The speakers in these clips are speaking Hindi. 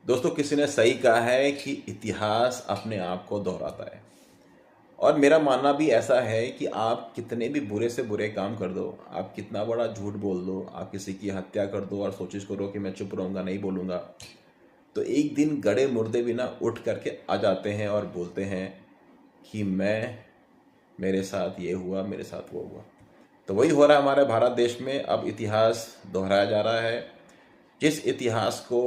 दोस्तों, किसी ने सही कहा है कि इतिहास अपने आप को दोहराता है। और मेरा मानना भी ऐसा है कि आप कितने भी बुरे से बुरे काम कर दो, आप कितना बड़ा झूठ बोल दो, आप किसी की हत्या कर दो और कोशिश करो कि मैं चुप रहूँगा, नहीं बोलूँगा, तो एक दिन गड़े मुर्दे भी ना उठ करके आ जाते हैं और बोलते हैं कि मेरे साथ ये हुआ, मेरे साथ वो हुआ। तो वही हो रहा है हमारे भारत देश में। अब इतिहास दोहराया जा रहा है। जिस इतिहास को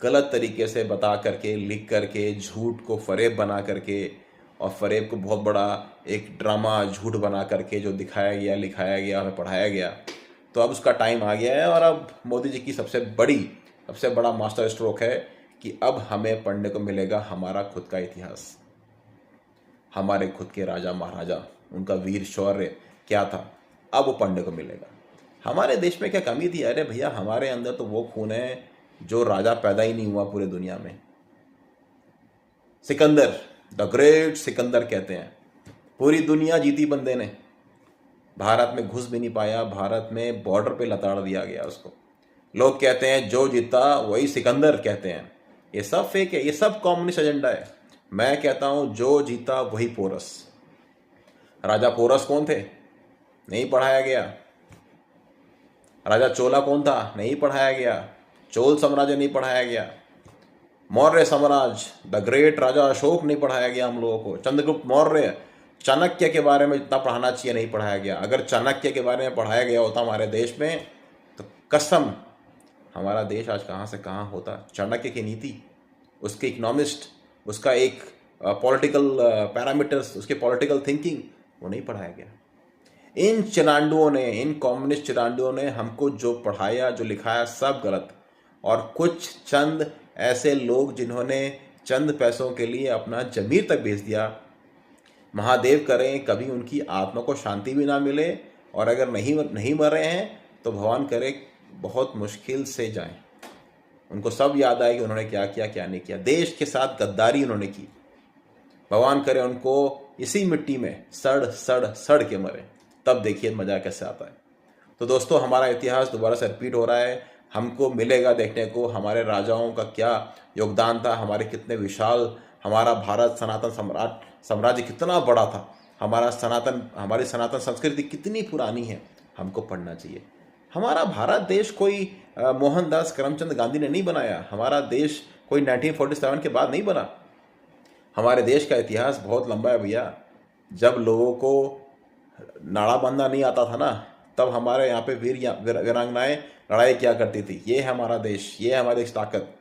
गलत तरीके से बता करके, लिख करके, झूठ को फरेब बना करके और फरेब को बहुत बड़ा एक ड्रामा झूठ बना करके जो दिखाया गया, लिखाया गया, हमें पढ़ाया गया, तो अब उसका टाइम आ गया है। और अब मोदी जी की सबसे बड़ा मास्टर स्ट्रोक है कि अब हमें पढ़ने को मिलेगा हमारा खुद का इतिहास, हमारे खुद के राजा महाराजा, उनका वीर शौर्य क्या था, अब वो पढ़ने को मिलेगा। हमारे देश में क्या कमी थी? अरे भैया, हमारे अंदर तो वो खून है जो राजा पैदा ही नहीं हुआ पूरे दुनिया में। सिकंदर, द ग्रेट सिकंदर कहते हैं। पूरी दुनिया जीती बंदे ने, भारत में घुस भी नहीं पाया, भारत में बॉर्डर पे लताड़ दिया गया उसको। लोग कहते हैं जो जीता वही सिकंदर कहते हैं। ये सब फेक है, ये सब कम्युनिस्ट एजेंडा है। मैं कहता हूं जो जीता वही पोरस। राजा पोरस कौन थे? नहीं पढ़ाया गया। राजा चोला कौन था? नहीं पढ़ाया गया। चोल साम्राज्य नहीं पढ़ाया गया। मौर्य साम्राज्य, द ग्रेट राजा अशोक नहीं पढ़ाया गया हम लोगों को। चंद्रगुप्त मौर्य, चाणक्य के बारे में जितना पढ़ाना चाहिए नहीं पढ़ाया गया। अगर चाणक्य के बारे में पढ़ाया गया होता हमारे देश में तो कसम, हमारा देश आज कहाँ से कहाँ होता। चाणक्य की नीति, उसके इकोनॉमिस्ट, उसका एक पॉलिटिकल पैरामीटर्स, उसके पॉलिटिकल थिंकिंग, वो नहीं पढ़ाया गया। इन चिरांडुओं ने, इन कम्युनिस्ट चिरांडुओं ने हमको जो पढ़ाया, जो लिखाया, सब गलत। और कुछ चंद ऐसे लोग जिन्होंने चंद पैसों के लिए अपना जमीर तक बेच दिया, महादेव करें कभी उनकी आत्मा को शांति भी ना मिले। और अगर नहीं मर रहे हैं तो भगवान करे बहुत मुश्किल से जाएं। उनको सब याद आए कि उन्होंने क्या किया, क्या नहीं किया। देश के साथ गद्दारी उन्होंने की। भगवान करे उनको इसी मिट्टी में सड़ सड़ सड़ के मरे, तब देखिए मजा कैसे आता है। तो दोस्तों, हमारा इतिहास दोबारा से रिपीट हो रहा है। हमको मिलेगा देखने को हमारे राजाओं का क्या योगदान था, हमारे कितने विशाल, हमारा भारत सनातन साम्राज्य कितना बड़ा था, हमारी सनातन संस्कृति कितनी पुरानी है, हमको पढ़ना चाहिए। हमारा भारत देश कोई मोहनदास करमचंद गांधी ने नहीं बनाया। हमारा देश कोई 1947 के बाद नहीं बना। हमारे देश का इतिहास बहुत लंबा है भैया। जब लोगों को नाड़ा बांधना नहीं आता था ना, तब हमारे यहाँ पे वीरांगनाएं लड़ाई किया करती थी। ये है हमारा देश, ये है हमारी देश ताकत।